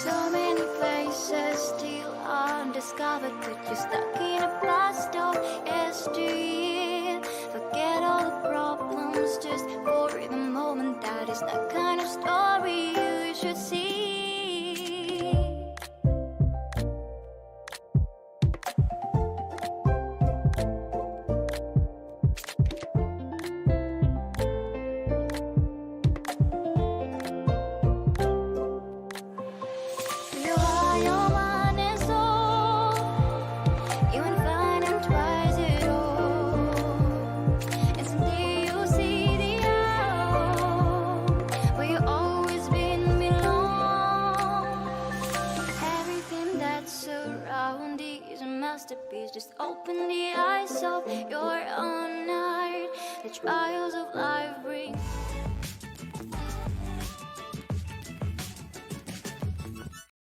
So many places still undiscovered, but you're stuck in a blast of yesteryear. Forget all the problems just for the moment. That is the kind of story you should see. Masterpiece, just open the eyes of your own heart. The trials of life bring